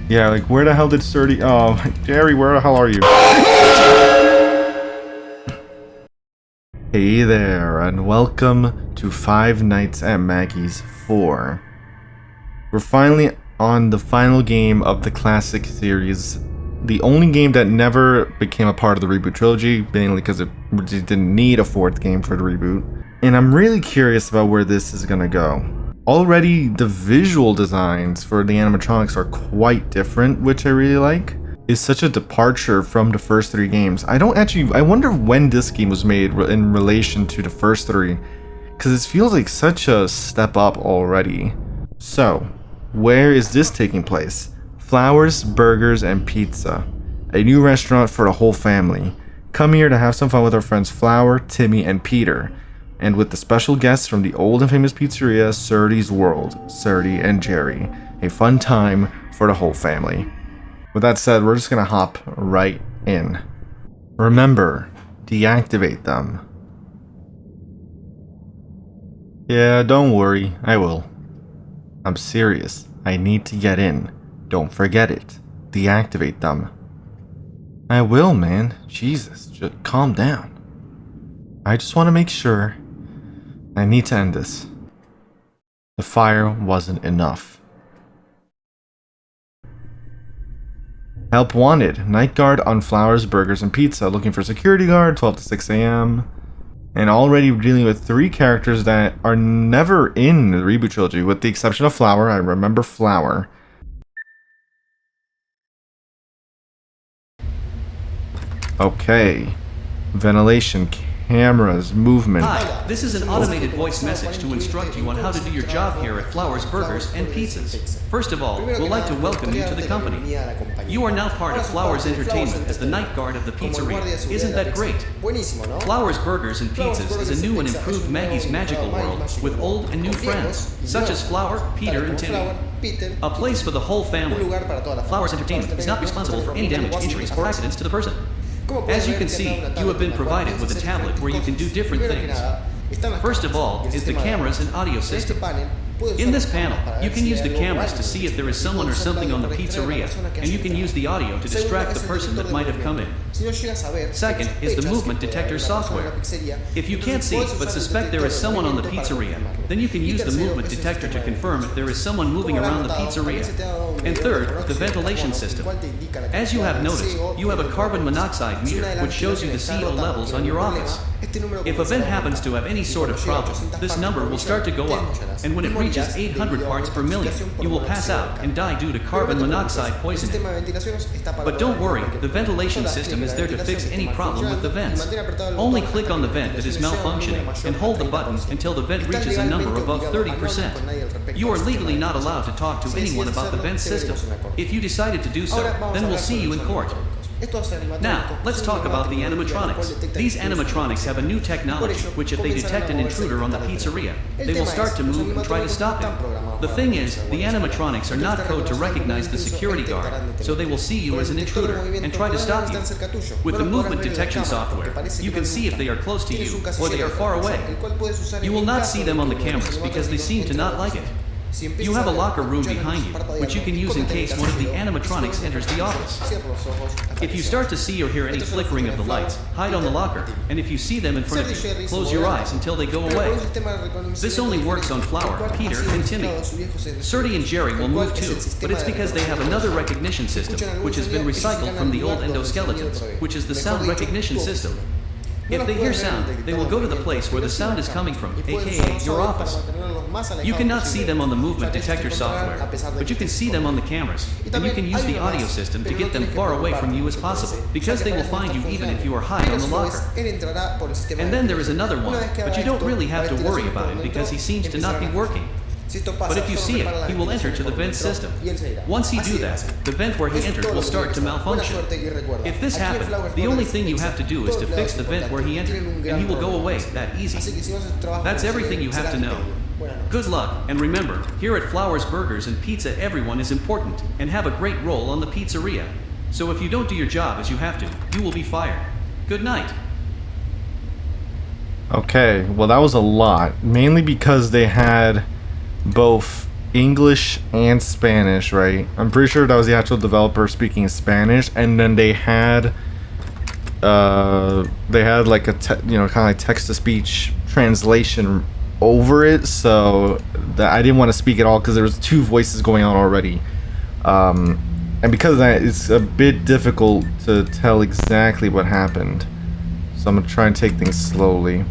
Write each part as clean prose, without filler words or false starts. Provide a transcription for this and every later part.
Yeah, like where the hell did Sturdy... Oh, Jerry, where the hell are you? Hey there, and welcome to Five Nights at Maggie's 4. We're finally on the final game of the classic series. The only game that never became a part of the reboot trilogy, mainly because it didn't need a fourth game for the reboot. And I'm really curious about where this is gonna go. Already, the visual designs for the animatronics are quite different, which I really like. It's such a departure from the first three games. I wonder when this game was made in relation to the first three, because it feels like such a step up already. So, where is this taking place? Flowers, Burgers, and Pizza. A new restaurant for the whole family. Come here to have some fun with our friends Flower, Timmy, and Peter. And with the special guests from the old and famous pizzeria, Surdy's World, Surdy and Jerry. A fun time for the whole family. With that said, we're just gonna hop right in. Remember, deactivate them. Yeah, don't worry, I will. I'm serious, I need to get in. Don't forget it. Deactivate them. I will, man. Jesus, just calm down. I just want to make sure. I need to end this. The fire wasn't enough. Help wanted. Night guard on Flowers, Burgers, and Pizza. Looking for security guard, 12 to 6 a.m. And already dealing with 3 characters that are never in the reboot trilogy, with the exception of Flower. I remember Flower. Okay. Ventilation, cameras, movement. Hi, this is an automated voice message to instruct you on how to do your job here at Flowers, Burgers, and Pizzas. First of all, we'd like to welcome you to the company. You are now part of Flowers Entertainment as the night guard of the pizzeria. Isn't that great? Flowers, Burgers, and Pizzas is a new and improved Maggie's magical world with old and new friends, such as Flower, Peter, and Timmy. A place for the whole family. Flowers Entertainment is not responsible for any damage, injuries, or accidents to the person. As you can see, you have been provided with a tablet where you can do different things. First of all is the cameras and audio system. In this panel, you can use the cameras to see if there is someone or something on the pizzeria, and you can use the audio to distract the person that might have come in. Second is the movement detector software. If you can't see but suspect there is someone on the pizzeria, then you can use the movement detector to confirm if there is someone moving around the pizzeria. And third, the ventilation system. As you have noticed, you have a carbon monoxide meter which shows you the CO levels on your office. If a vent happens to have any sort of problem, this number will start to go up, and when it reaches 800 parts per million, you will pass out and die due to carbon monoxide poisoning. But don't worry, the ventilation system is there to fix any problem with the vents. Only click on the vent that is malfunctioning and hold the button until the vent reaches a number above 30%. You are legally not allowed to talk to anyone about the vent system. If you decided to do so, then we'll see you in court. Now, let's talk about the animatronics. These animatronics have a new technology, which if they detect an intruder on the pizzeria, they will start to move and try to stop him. The thing is, the animatronics are not coded to recognize the security guard, so they will see you as an intruder and try to stop you. With the movement detection software, you can see if they are close to you or they are far away. You will not see them on the cameras because they seem to not like it. You have a locker room behind you, which you can use in case one of the animatronics enters the office. If you start to see or hear any flickering of the lights, hide on the locker, and if you see them in front of you, close your eyes until they go away. This only works on Flower, Peter, and Timmy. Surdy and Jerry will move too, but it's because they have another recognition system, which has been recycled from the old endoskeletons, which is the sound recognition system. If they hear sound, they will go to the place where the sound is coming from, aka your office. You cannot see them on the movement detector software, but you can see them on the cameras, and you can use the audio system to get them far away from you as possible, because they will find you even if you are high on the locker. And then there is another one, but you don't really have to worry about him because he seems to not be working. But if you see it, he will enter to the vent system. Once he do that, the vent where he entered will start to malfunction. If this happens, the only thing you have to do is to fix the vent where he entered, and he will go away that easy. That's everything you have to know. Good luck, and remember, here at Flowers, Burgers, and Pizza everyone is important, and have a great role on the pizzeria. So if you don't do your job as you have to, you will be fired. Good night. Okay, well that was a lot. Mainly because they had both English and Spanish, right? I'm pretty sure that was the actual developer speaking Spanish, and then they had like a kind of like text to speech translation over it, so that I didn't want to speak at all because there was two voices going on already. And because of that, it's a bit difficult to tell exactly what happened. So I'm gonna try and take things slowly.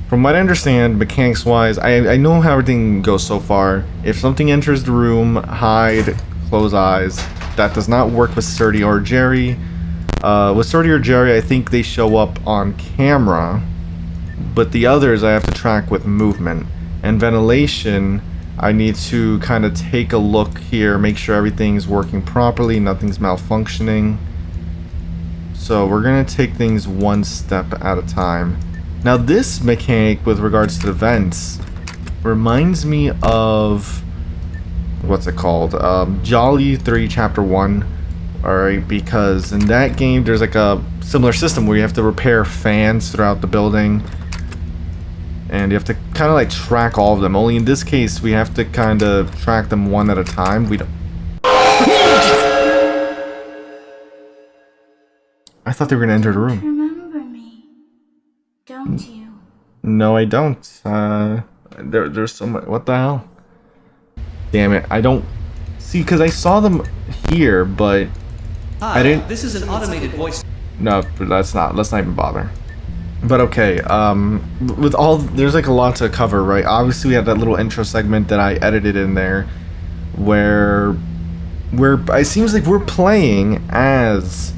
From what I understand, mechanics-wise, I know how everything goes so far. If something enters the room, hide, close eyes. That does not work with Sturdy or Jerry. With Sturdy or Jerry, I think they show up on camera, but the others I have to track with movement. And ventilation, I need to kind of take a look here, make sure everything's working properly, nothing's malfunctioning. So we're gonna take things one step at a time. Now this mechanic with regards to the vents reminds me of, what's it called? Jolly 3 Chapter 1. Alright, because in that game there's like a similar system where you have to repair fans throughout the building. And you have to kind of like track all of them. Only in this case we have to kind of track them one at a time. We don't... I thought they were gonna enter the room. Remember me, don't you? No, I don't. There's so much. What the hell? Damn it! I don't see because I saw them here, but Hi, I didn't. this is an automated voice. No, let's not even bother. But okay, with all there's like a lot to cover, right? Obviously, we have that little intro segment that I edited in there, where it seems like we're playing as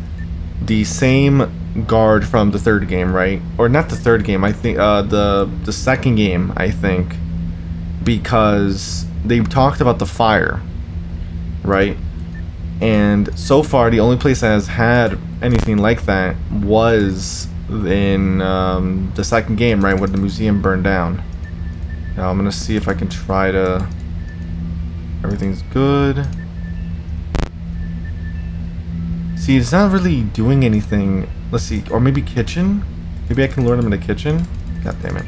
the same guard from the third game, right? Or not the third game, I think the second game, I think, because they talked about the fire, right? And so far the only place that has had anything like that was in the second game, right, when the museum burned down. Now I'm gonna see if I can try to... Everything's good. See, it's not really doing anything. Let's see, or maybe kitchen? Maybe I can lure them in the kitchen? God damn it.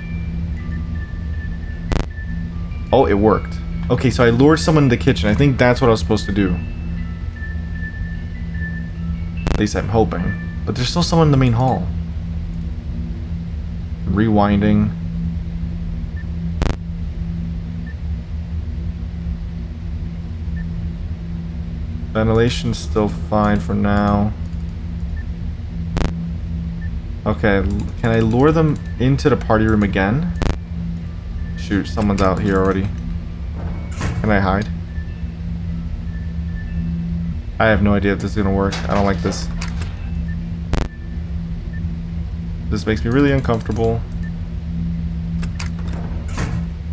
Oh, it worked. Okay, so I lured someone in the kitchen. I think that's what I was supposed to do. At least I'm hoping. But there's still someone in the main hall. Rewinding. Ventilation's still fine for now. Okay, can I lure them into the party room again? Shoot, someone's out here already. Can I hide? I have no idea if this is gonna work. I don't like this. This makes me really uncomfortable.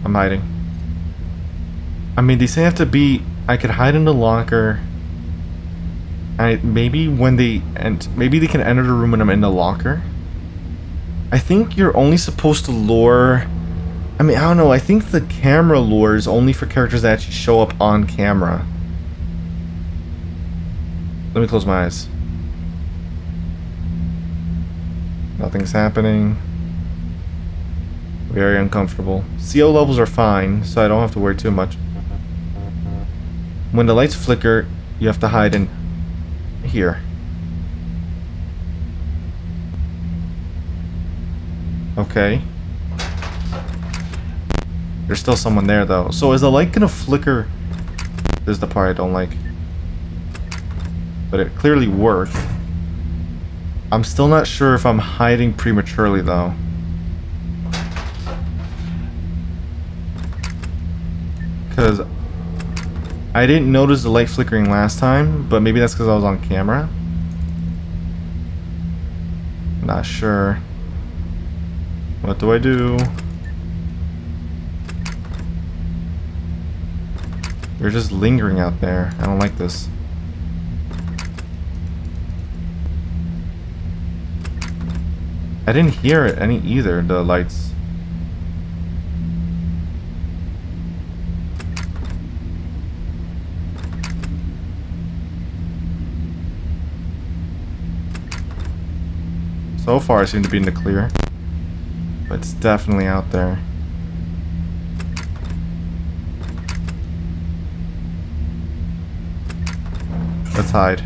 I'm hiding. I mean, they say I have to be... I could hide in the locker. Maybe when they... maybe they can enter the room when I'm in the locker. I think you're only supposed to lure... I mean, I don't know. I think the camera lure is only for characters that actually show up on camera. Let me close my eyes. Nothing's happening. Very uncomfortable. CO levels are fine, so I don't have to worry too much. When the lights flicker, you have to hide in here. Okay. There's still someone there though. So is the light gonna flicker? This is the part I don't like. But it clearly worked. I'm still not sure if I'm hiding prematurely though. Because I didn't notice the light flickering last time, but maybe that's because I was on camera. Not sure. What do I do? You're just lingering out there. I don't like this. I didn't hear it any either, the lights. So far I seem to be in the clear. But it's definitely out there. Let's hide.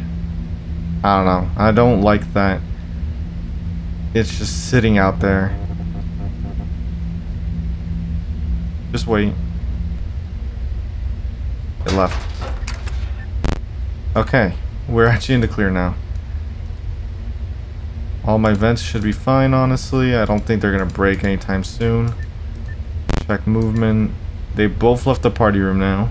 I don't know. I don't like that. It's just sitting out there. Just wait. It left. Okay. We're actually in the clear now. All my vents should be fine, honestly. I don't think they're gonna break anytime soon. Check movement. They both left the party room now.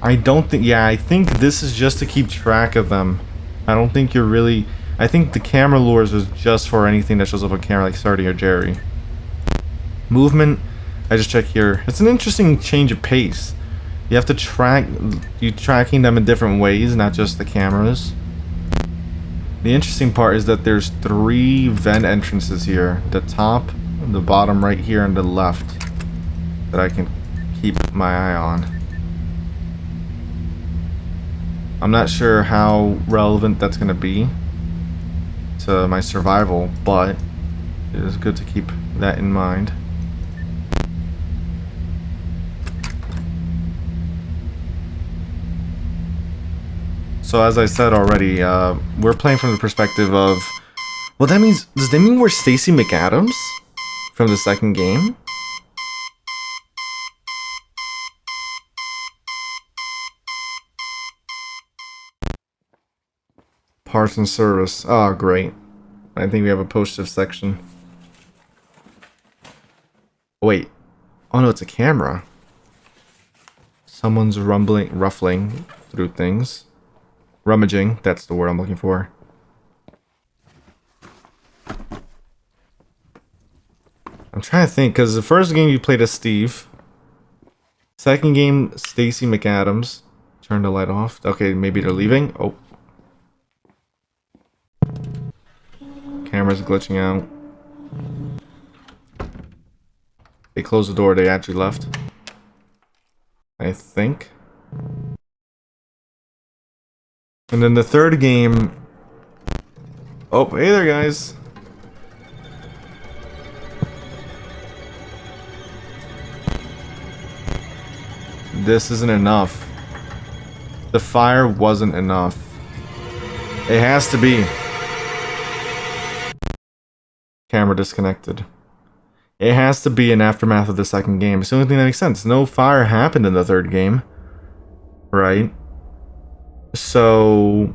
I don't think... Yeah, I think this is just to keep track of them. I don't think you're really... I think the camera lures is just for anything that shows up on camera, like Sardi or Jerry. Movement, I just check here. It's an interesting change of pace. You have to track... You're tracking them in different ways, not just the cameras. The interesting part is that there's 3 vent entrances here. The top, the bottom right here, and the left. That I can keep my eye on. I'm not sure how relevant that's going to be to my survival, but it is good to keep that in mind. So as I said already, we're playing from the perspective of... Well, that means... Does that mean we're Stacey McAdams? From the second game? Parts and service. Oh, great. I think we have a post-shift section. Wait. Oh no, it's a camera. Someone's ruffling through things. Rummaging, that's the word I'm looking for. I'm trying to think, because the first game you played as Steve. Second game, Stacey McAdams. Turn the light off. Okay, maybe they're leaving. Oh. Camera's glitching out. They closed the door, they actually left. I think. And then the third game... Oh, hey there, guys. This isn't enough. The fire wasn't enough. It has to be. Camera disconnected. It has to be an aftermath of the second game. It's the only thing that makes sense. No fire happened in the third game. Right? So...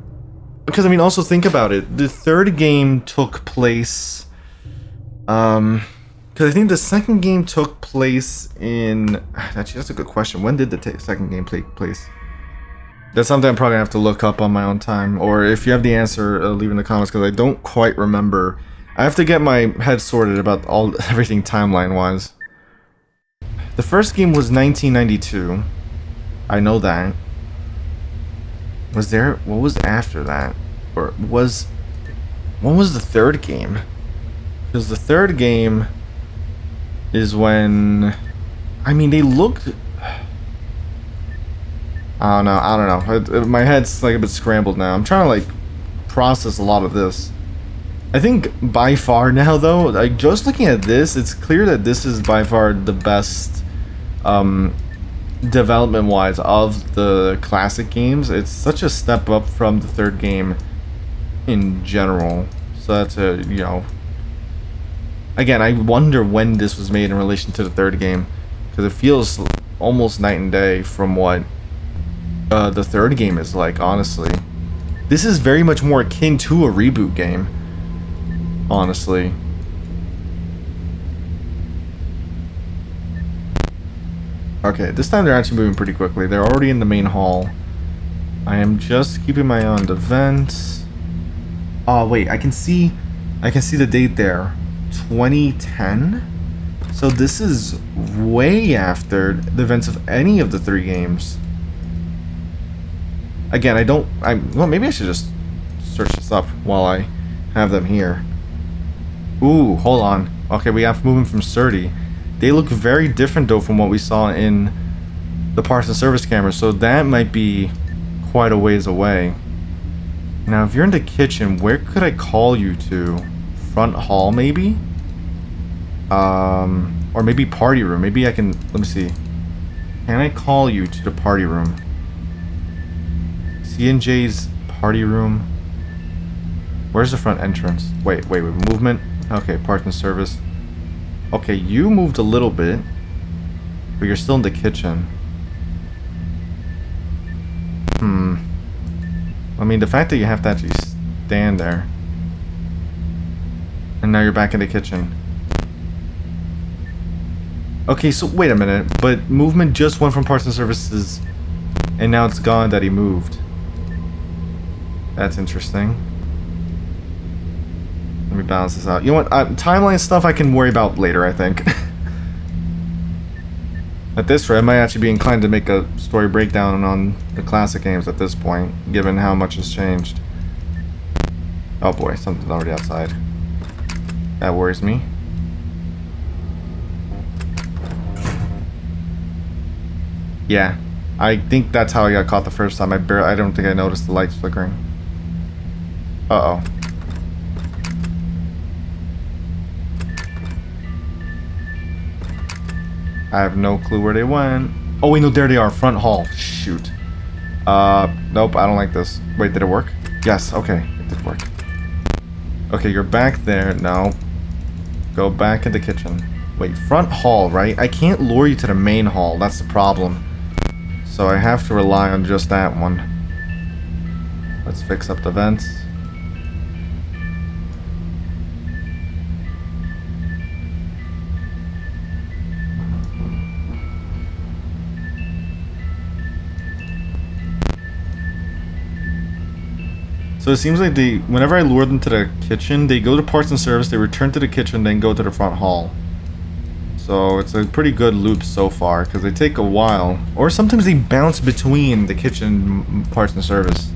Because, I mean, also think about it. The third game took place... Because I think the second game took place in... Actually, that's a good question. When did the second game take place? That's something I'm probably going to have to look up on my own time. Or if you have the answer, leave in the comments, because I don't quite remember. I have to get my head sorted about everything timeline-wise. The first game was 1992. I know that. Was there... What was after that? Or was... What was the third game? Because the third game is when... I mean, they looked... I don't know. My head's like a bit scrambled now. I'm trying to like process a lot of this. I think by far now though, like just looking at this, it's clear that this is by far the best development wise of the classic games. It's such a step up from the third game in general. So that's a, you know, again, I wonder when this was made in relation to the third game, because it feels almost night and day from what the third game is like, honestly. This is very much more akin to a reboot game, honestly. Okay, this time they're actually moving pretty quickly. They're already in the main hall. I am just keeping my eye on the vents. Oh wait, I can see the date there. 2010? So this is way after the events of any of the three games. Again, well, maybe I should just search this up while I have them here. Ooh, hold on. Okay, we have movement from Surdy. They look very different though from what we saw in the parts and service camera, so that might be quite a ways away. Now, if you're in the kitchen, where could I call you to? Front hall, maybe? Or maybe party room. Maybe I can, let me see. Can I call you to the party room? C&J's party room. Where's the front entrance? Wait. Movement. Okay, parts and service. Okay, you moved a little bit, but you're still in the kitchen. I mean, the fact that you have to actually stand there. And now you're back in the kitchen. Okay, so wait a minute. But movement just went from parts and services, and now it's gone that he moved. That's interesting. Let me balance this out. You know what? Timeline stuff I can worry about later, I think. At this rate, I might actually be inclined to make a story breakdown on the classic games at this point, given how much has changed. Oh boy, something's already outside. That worries me. Yeah, I think that's how I got caught the first time. I don't think I noticed the lights flickering. Uh-oh. I have no clue where they went. Oh wait, no, there they are. Front hall. Shoot. Nope, I don't like this. Wait, did it work? Yes, okay, it did work. Okay, you're back there. No. Go back in the kitchen. Wait, front hall, right? I can't lure you to the main hall. That's the problem. So I have to rely on just that one. Let's fix up the vents. So it seems like whenever I lure them to the kitchen, they go to parts and service, they return to the kitchen, then go to the front hall. So it's a pretty good loop so far, because they take a while. Or sometimes they bounce between the kitchen parts and service.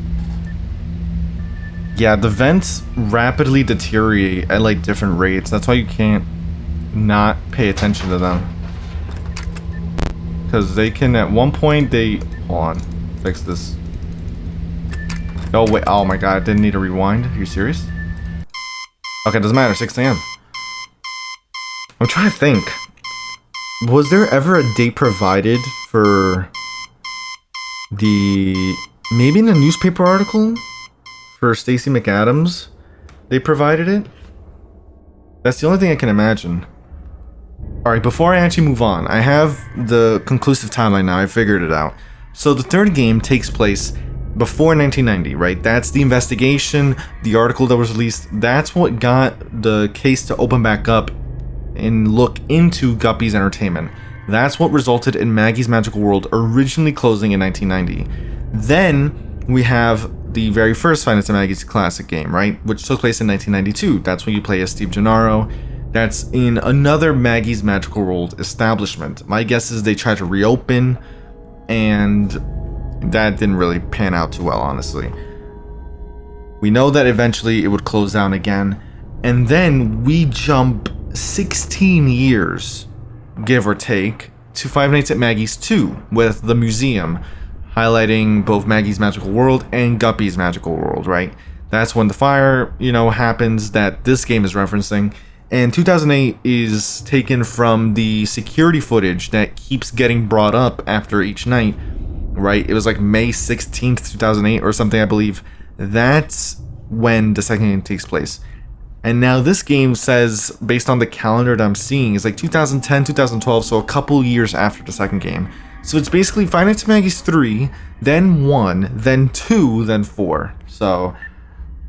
Yeah, the vents rapidly deteriorate at like different rates. That's why you can't not pay attention to them. Because they can, at one point, hold on, fix this. Oh wait, oh my god, I didn't need to rewind. Are you serious? Okay, doesn't matter, 6 AM. I'm trying to think. Was there ever a date provided for maybe in a newspaper article for Stacey McAdams? They provided it? That's the only thing I can imagine. Alright, before I actually move on, I have the conclusive timeline now. I figured it out. So the third game takes place before 1990, right? That's the investigation, the article that was released. That's what got the case to open back up and look into Guppy's Entertainment. That's what resulted in Maggie's Magical World originally closing in 1990. Then we have the very first Five Nights at Maggie's classic game, right? Which took place in 1992. That's when you play as Steve Gennaro. That's in another Maggie's Magical World establishment. My guess is they tried to reopen, and that didn't really pan out too well, honestly. We know that eventually it would close down again, and then we jump 16 years, give or take, to Five Nights at Maggie's 2 with the museum, highlighting both Maggie's Magical World and Guppy's Magical World, right? That's when the fire, happens that this game is referencing. And 2008 is taken from the security footage that keeps getting brought up after each night, right? It was like May 16th, 2008 or something, I believe. That's when the second game takes place. And now this game says, based on the calendar that I'm seeing, is like 2010, 2012, so a couple years after the second game. So it's basically Five Nights at Maggie's 3, then 1, then 2, then 4. So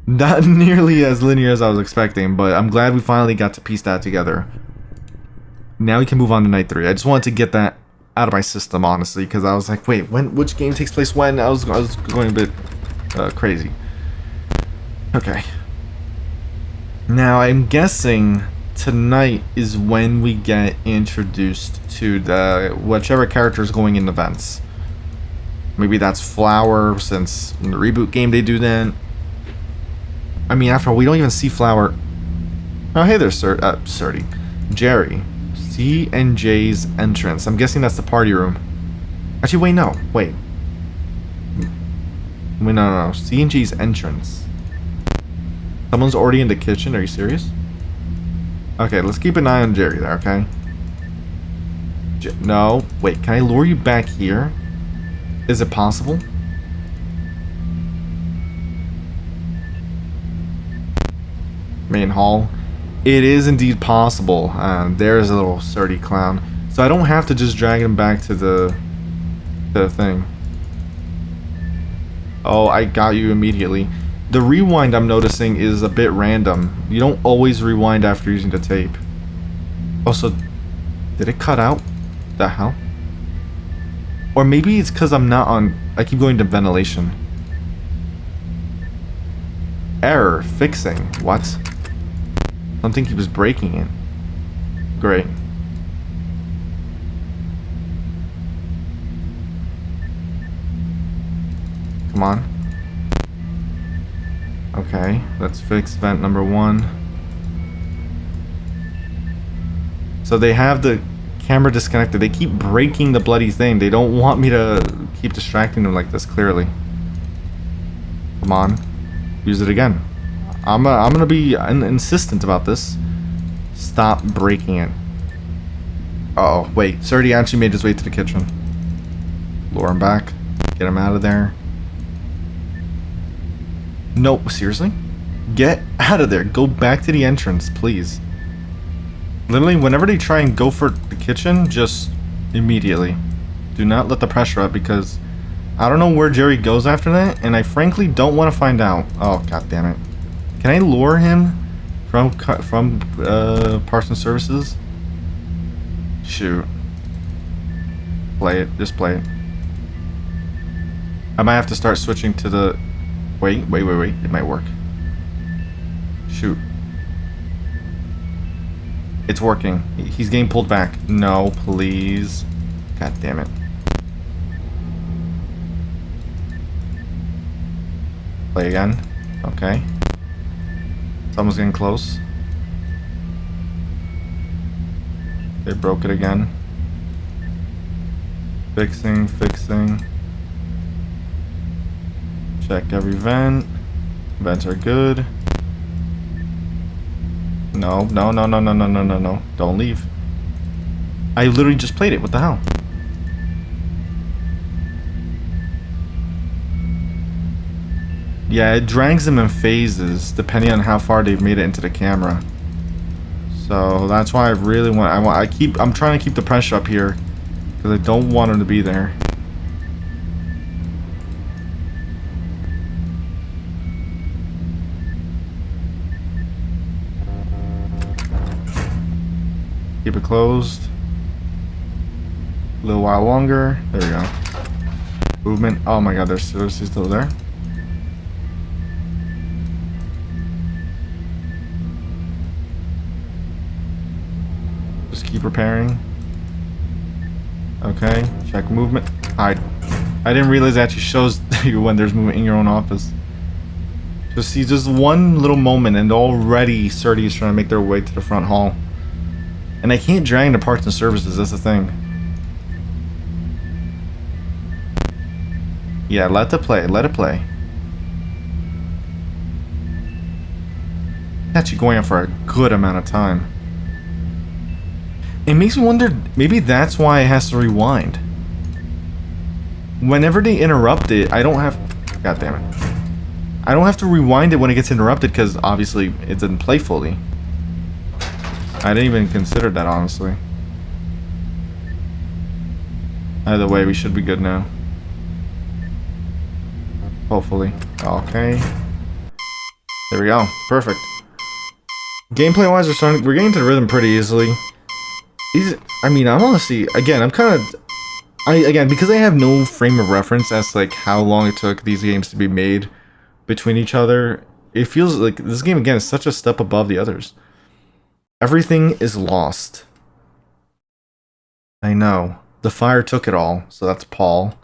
not nearly as linear as I was expecting, but I'm glad we finally got to piece that together. Now we can move on to night 3. I just wanted to get that out of my system, honestly, because I was like, wait, which game takes place when? I was going a bit crazy. Okay. Now, I'm guessing tonight is when we get introduced to whichever character is going in the vents. Maybe that's Flower, since in the reboot game they do that. I mean, after all, we don't even see Flower. Oh, hey there, Serty. Jerry. C and J's entrance. I'm guessing that's the party room. Actually, wait, no. Wait. Wait, no. C and J's entrance. Someone's already in the kitchen. Are you serious? Okay, let's keep an eye on Jerry there, okay? No. Wait, can I lure you back here? Is it possible? main hall. It is indeed possible. There's a little surdy clown. So I don't have to just drag him back to the thing. Oh, I got you immediately. The rewind I'm noticing is a bit random. You don't always rewind after using the tape. Also, did it cut out? The hell? Or maybe it's because I'm not on... I keep going to ventilation. Error. Fixing. What? Something keeps breaking it. Great. Come on. Okay, let's fix vent number 1. So they have the camera disconnected. They keep breaking the bloody thing. They don't want me to keep distracting them like this, clearly. Come on. Use it again. I'm gonna be insistent about this. Stop breaking it. Uh oh, wait. Surdy actually made his way to the kitchen. Lure him back. Get him out of there. No, seriously? Get out of there. Go back to the entrance, please. Literally, whenever they try and go for the kitchen, just immediately. Do not let the pressure up, because I don't know where Jerry goes after that, and I frankly don't want to find out. Oh, god damn it. Can I lure him from Parts and Services? Shoot. Play it. Just play it. I might have to start switching to the... Wait. It might work. Shoot. It's working. He's getting pulled back. No, please. God damn it. Play again. Okay. Someone's getting close. They broke it again. Fixing. Check every vent. Vents are good. No. Don't leave. I literally just played it. What the hell? Yeah, it drags them in phases depending on how far they've made it into the camera. So that's why I really want. I'm trying to keep the pressure up here because I don't want them to be there. Keep it closed. A little while longer. There we go. Movement. Oh my god, they're seriously still there. Just keep repairing. Okay. Check movement. Hide. I didn't realize it actually shows you when there's movement in your own office. Just see just one little moment and already Surdy is trying to make their way to the front hall. And I can't drag into Parts and Services, that's the thing. Yeah, let it play. It's actually going on for a good amount of time. It makes me wonder, maybe that's why it has to rewind. Whenever they interrupt it, I don't have... God damn it. I don't have to rewind it when it gets interrupted, because obviously it didn't play fully. I didn't even consider that, honestly. Either way, we should be good now. Hopefully. Okay. There we go. Perfect. Gameplay-wise, we're getting to the rhythm pretty easily. I'm honestly... Again, again, because I have no frame of reference as to, like, how long it took these games to be made between each other, it feels like this game, again, is such a step above the others. Everything is lost. I know. The fire took it all, so that's Paul.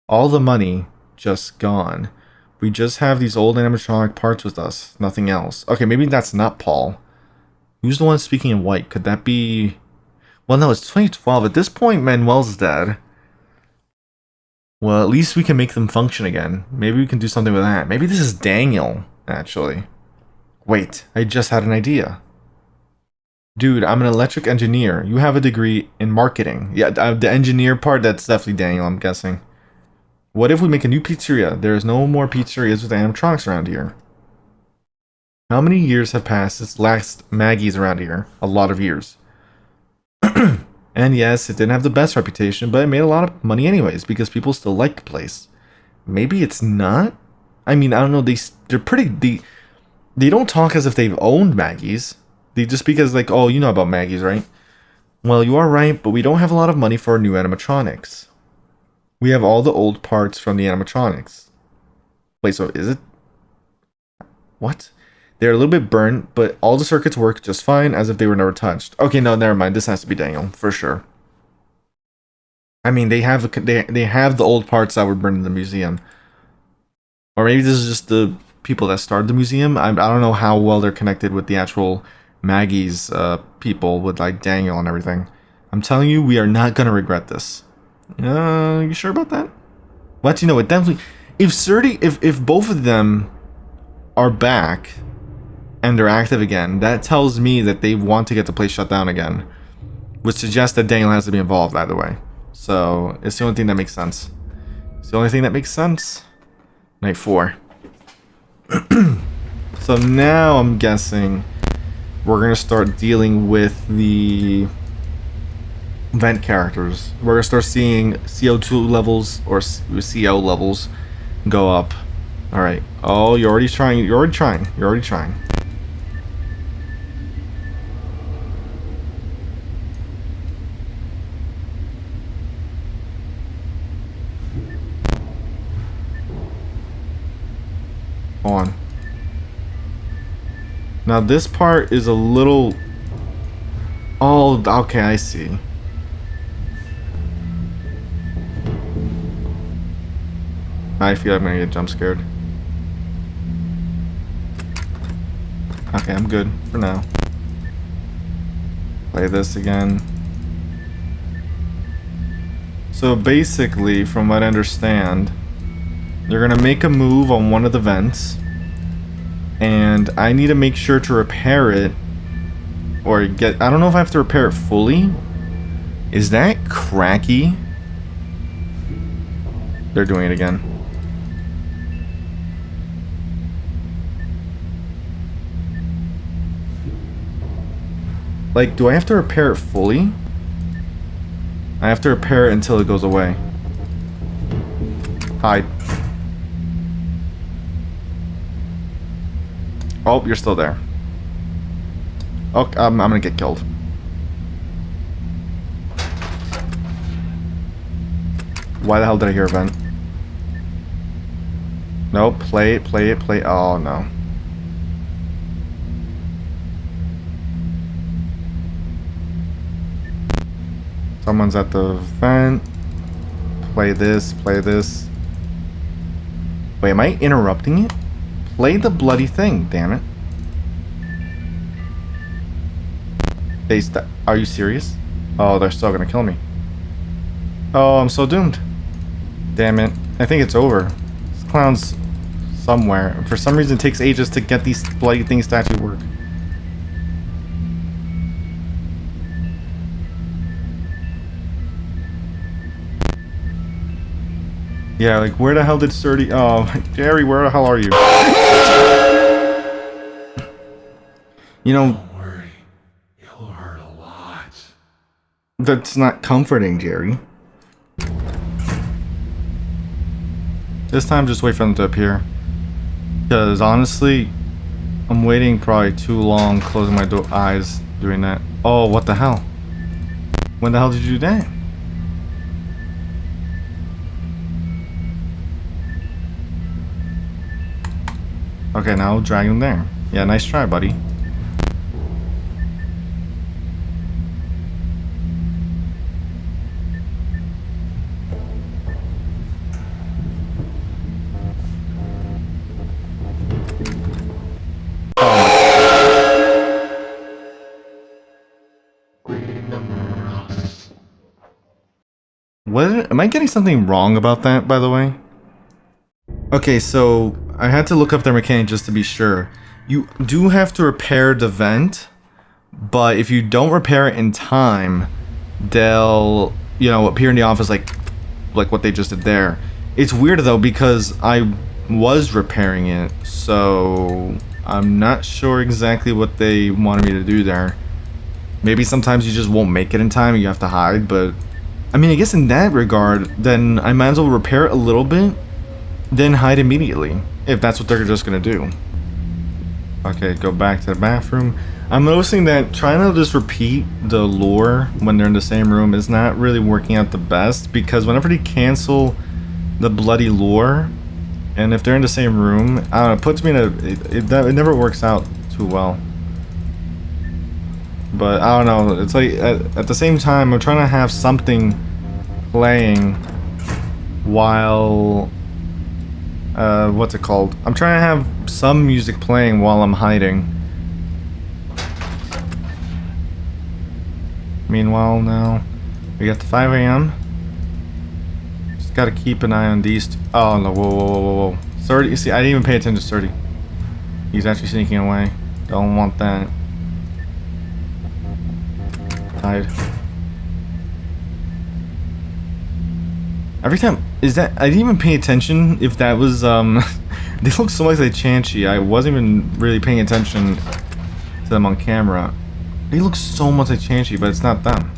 All the money, just gone. We just have these old animatronic parts with us, nothing else. Okay, maybe that's not Paul. Who's the one speaking in white? Could that be... Well, no, it's 2012. At this point, Manuel's dead. Well, at least we can make them function again. Maybe we can do something with that. Maybe this is Daniel, actually. Wait, I just had an idea. Dude, I'm an electric engineer. You have a degree in marketing. Yeah, the engineer part, that's definitely Daniel, I'm guessing. What if we make a new pizzeria? There's no more pizzerias with animatronics around here. How many years have passed since last Maggie's around here? A lot of years. And yes, it didn't have the best reputation, but it made a lot of money anyways because people still like the place. Maybe it's not? I mean, I don't know. They're pretty... They don't talk as if they've owned Maggie's. They just speak as like, oh, you know about Maggie's, right? Well, you are right, but we don't have a lot of money for our new animatronics. We have all the old parts from the animatronics. Wait, so is it? What? They're a little bit burnt, but all the circuits work just fine, as if they were never touched. Okay, no, never mind. This has to be Daniel, for sure. I mean, they have the old parts that were burned in the museum. Or maybe this is just the people that started the museum. I don't know how well they're connected with the actual Maggie's people, with like Daniel and everything. I'm telling you, we are not gonna regret this. You sure about that? What? You know, it definitely... If both of them are back and they're active again, that tells me that they want to get the place shut down again, which suggests that Daniel has to be involved either way. So it's the only thing that makes sense. It's the only thing that makes sense. Night 4. So now I'm guessing we're gonna start dealing with the vent characters. We're gonna start seeing CO2 levels or CO levels go up. All right. Oh, you're already trying. You're already trying. You're already trying. On. Now this part is a little... Oh, okay, I see. I feel like I'm gonna get jump scared. Okay, I'm good for now. Play this again. So basically, from what I understand, they're gonna make a move on one of the vents, and I need to make sure to repair it, or get... I don't know if I have to repair it fully. Is that cracky? They're doing it again. Like, do I have to repair it fully? I have to repair it until it goes away. Hide. Oh, you're still there. Oh, I'm gonna get killed. Why the hell did I hear a vent? Nope, play it, play it, play it. Oh, no. Someone's at the vent. Play this, play this. Wait, am I interrupting it? Play the bloody thing, damn it. Are you serious? Oh, they're still gonna kill me. Oh, I'm so doomed. Damn it. I think it's over. This clown's somewhere. For some reason, it takes ages to get these bloody things to actually work. Yeah, like, where the hell did Sturdy... Oh, Jerry, where the hell are you? You know... Don't worry. It'll hurt a lot. That's not comforting, Jerry. This time, just wait for them to appear. Because, honestly, I'm waiting probably too long closing my eyes doing that. Oh, what the hell? When the hell did you do that? Okay, now drag him there. Yeah, nice try, buddy. What? Am I getting something wrong about that, by the way? Okay, so I had to look up their mechanic just to be sure. You do have to repair the vent, but if you don't repair it in time, they'll, you know, appear in the office like what they just did there. It's weird though because I was repairing it, so I'm not sure exactly what they wanted me to do there. Maybe sometimes you just won't make it in time and you have to hide, but... I mean, I guess in that regard, then I might as well repair it a little bit, then hide immediately, if that's what they're just gonna do. Okay, go back to the bathroom. I'm noticing that trying to just repeat the lore when they're in the same room is not really working out the best, because whenever they cancel the bloody lore, and if they're in the same room, I don't know, it puts me in a... it never works out too well. But I don't know, it's like at the same time I'm trying to have something playing while what's it called? I'm trying to have some music playing while I'm hiding. Meanwhile now we got to 5 AM. Just gotta keep an eye on these two. Oh no, whoa. Sturdy, you see, I didn't even pay attention to Sturdy. He's actually sneaking away. Don't want that. Hide. Every time, is that, I didn't even pay attention if that was, they look so much like Chansey. I wasn't even really paying attention to them on camera. They look so much like Chansey, but it's not them.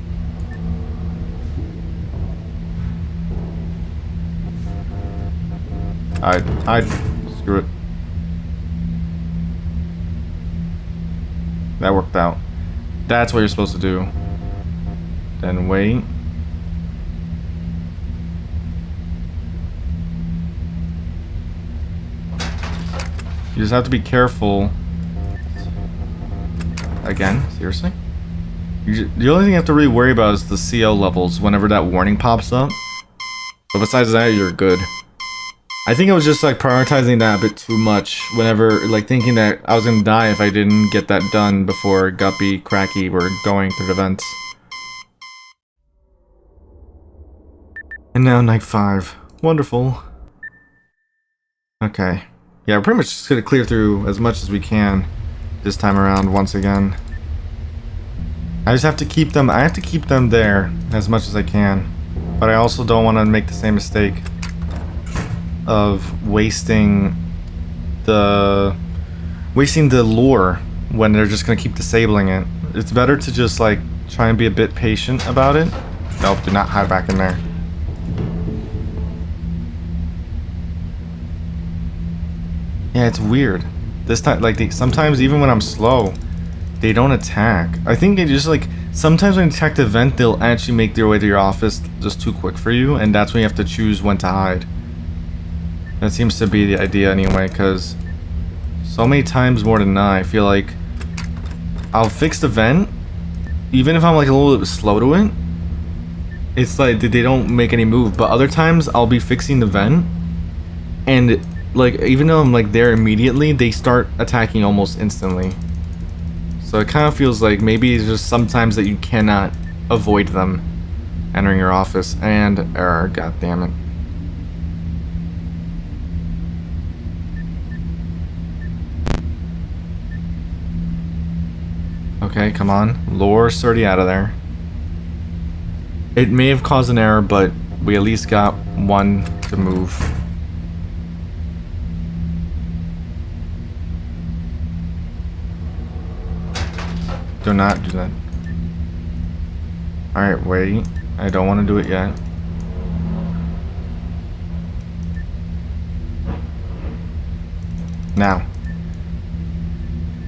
Hide. Screw it. That worked out. That's what you're supposed to do. Then wait. You just have to be careful. Again, seriously? The only thing you have to really worry about is the CO levels whenever that warning pops up. But besides that, you're good. I think I was just like prioritizing that a bit too much whenever, like thinking that I was gonna die if I didn't get that done before Guppy, Cracky were going through the vents. And now night 5. Wonderful. Okay. Yeah, we're pretty much just gonna clear through as much as we can this time around once again. I just have to keep them, I have to keep them there as much as I can. But I also don't want to make the same mistake of wasting the lore when they're just gonna keep disabling it. It's better to just like try and be a bit patient about it. Nope, do not hide back in there. Yeah, it's weird. This time, like, sometimes even when I'm slow, they don't attack. I think they just, like, sometimes when you attack the vent, they'll actually make their way to your office just too quick for you, and that's when you have to choose when to hide. That seems to be the idea anyway, because so many times more than not, I feel like I'll fix the vent, even if I'm, like, a little bit slow to it. It's like, they don't make any move, but other times I'll be fixing the vent, and like, even though I'm like there immediately, they start attacking almost instantly. So it kind of feels like maybe it's just sometimes that you cannot avoid them entering your office. And error, god damn it. Okay, come on. Lure Sturdy out of there. It may have caused an error, but we at least got one to move. Do not do that. Alright, wait. I don't want to do it yet. Now.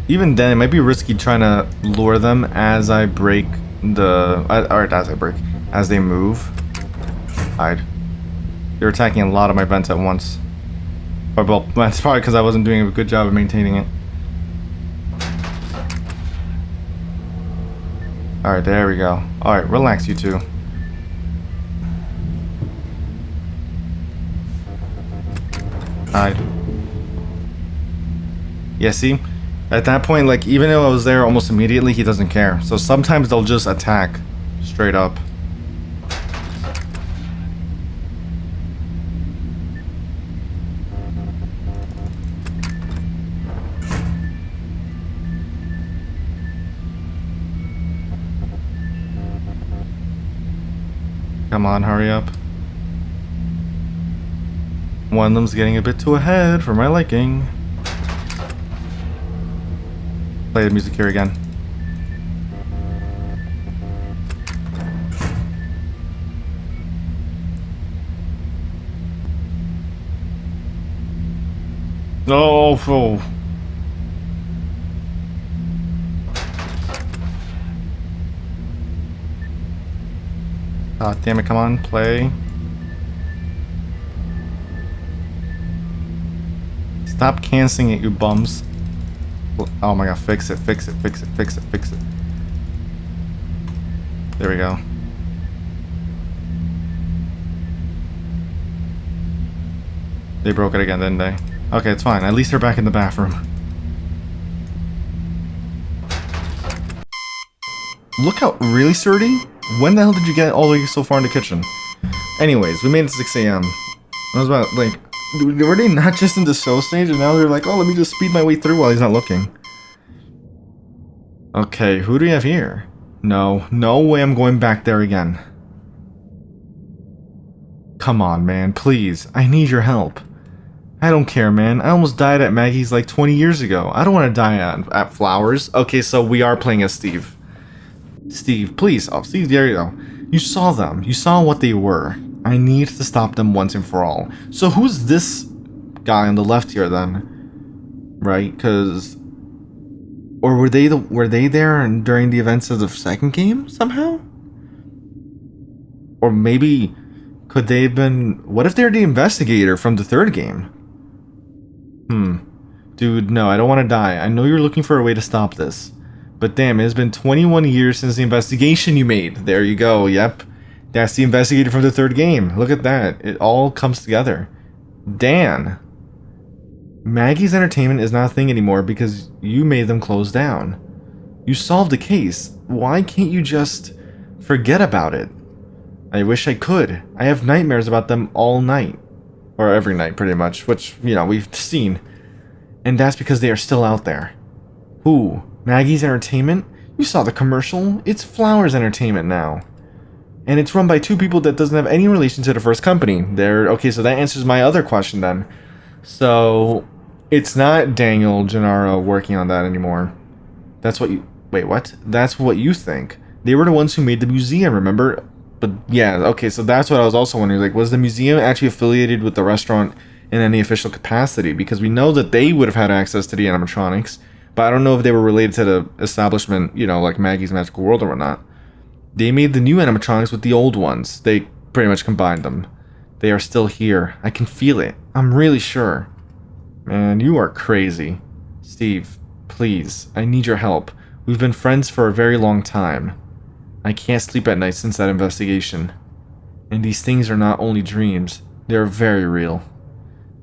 Even then, it might be risky trying to lure them as I break the... Alright, as they move. Hide. They're attacking a lot of my vents at once. Or, well, that's probably because I wasn't doing a good job of maintaining it. Alright, there we go. Alright, relax, you two. Hide. Yeah, see? At that point, like, even though I was there almost immediately, he doesn't care. So sometimes they'll just attack. Straight up. Come on, hurry up. One of them's getting a bit too ahead for my liking. play the music here again. Oh, oh. Damn it, come on, play. Stop canceling it, you bums. Oh my god, fix it, fix it, fix it, fix it, fix it. There we go. They broke it again, didn't they? Okay, it's fine. At least they're back in the bathroom. Look how really sturdy. When the hell did you get all the way so far in the kitchen? Anyways, we made it 6 a.m. I was about like, were they not just in the show stage and now they're like, oh, let me just speed my way through while he's not looking. Okay, who do we have here? No, no way I'm going back there again. Come on, man, please. I need your help. I don't care, man. I almost died at Maggie's like 20 years ago. I don't want to die at Flowers. Okay, so we are playing as Steve. Steve, please. Oh, Steve, there you go. You saw them. You saw what they were. I need to stop them once and for all. So who's this guy on the left here then? Right? Because... Or were they there during the events of the second game somehow? Or maybe... Could they have been... What if they're the investigator from the third game? Dude, no, I don't want to die. I know you're looking for a way to stop this. But damn, it has been 21 years since the investigation you made. There you go, yep. That's the investigator from the third game. Look at that. It all comes together. Dan. Maggie's Entertainment is not a thing anymore because you made them close down. You solved the case. Why can't you just forget about it? I wish I could. I have nightmares about them all night. Or every night, pretty much. Which, you know, we've seen. And that's because they are still out there. Who? Maggie's Entertainment? You saw the commercial. It's Flowers Entertainment now. And it's run by two people that doesn't have any relation to the first company. Okay, so that answers my other question then. So, it's not Daniel Gennaro working on that anymore. That's what you... Wait, what? That's what you think. They were the ones who made the museum, remember? But yeah, okay, so that's what I was also wondering. Like, was the museum actually affiliated with the restaurant in any official capacity? Because we know that they would have had access to the animatronics, but I don't know if they were related to the establishment, you know, like Maggie's Magical World or whatnot. They made the new animatronics with the old ones. They pretty much combined them. They are still here. I can feel it. I'm really sure. Man, you are crazy. Steve, please, I need your help. We've been friends for a very long time. I can't sleep at night since that investigation. And these things are not only dreams, they are very real.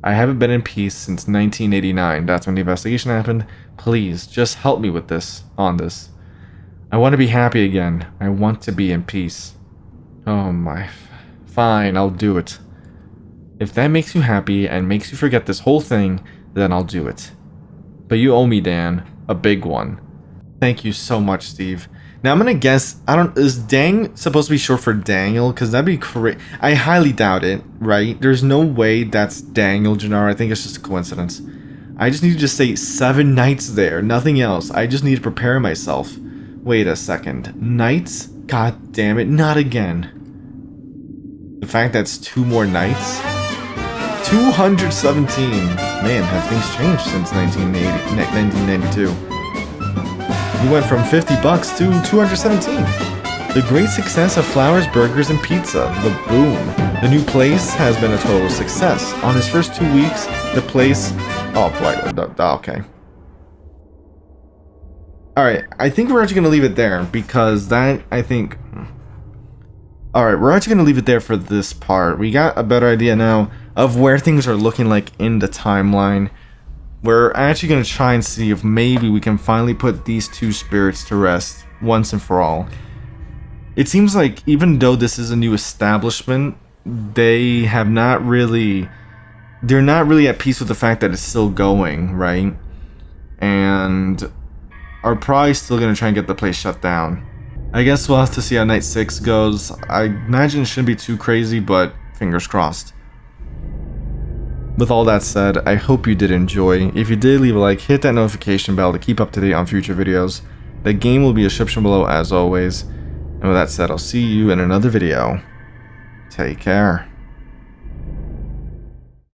I haven't been in peace since 1989. That's when the investigation happened. Please, just help me with this, on this. I want to be happy again. I want to be in peace. Oh my... Fine, I'll do it. If that makes you happy and makes you forget this whole thing, then I'll do it. But you owe me, Dan. A big one. Thank you so much, Steve. Now I'm gonna guess, is Dang supposed to be short for Daniel? Because that'd be crazy. I highly doubt it, right? There's no way that's Daniel Gennaro. I think it's just a coincidence. I just need to just say 7 nights there, nothing else. I just need to prepare myself. Wait a second. Nights? God damn it, not again. The fact that's 2 more nights? 217. Man, have things changed since 1992. We went from $50 to 217. The great success of Flowers Burgers and Pizza, the boom. The new place has been a total success. On his first 2 weeks, the place... Oh, boy, okay. Alright, I think we're actually going to leave it there, because that, I think... Alright, we're actually going to leave it there for this part. We got a better idea now of where things are looking like in the timeline. We're actually going to try and see if maybe we can finally put these 2 spirits to rest once and for all. It seems like even though this is a new establishment, they're not really at peace with the fact that it's still going, right? And are probably still going to try and get the place shut down. I guess we'll have to see how night 6 goes. I imagine it shouldn't be too crazy, but fingers crossed. With all that said, I hope you did enjoy. If you did, leave a like, hit that notification bell to keep up to date on future videos. The game will be in the description below as always. And with that said, I'll see you in another video. Take care.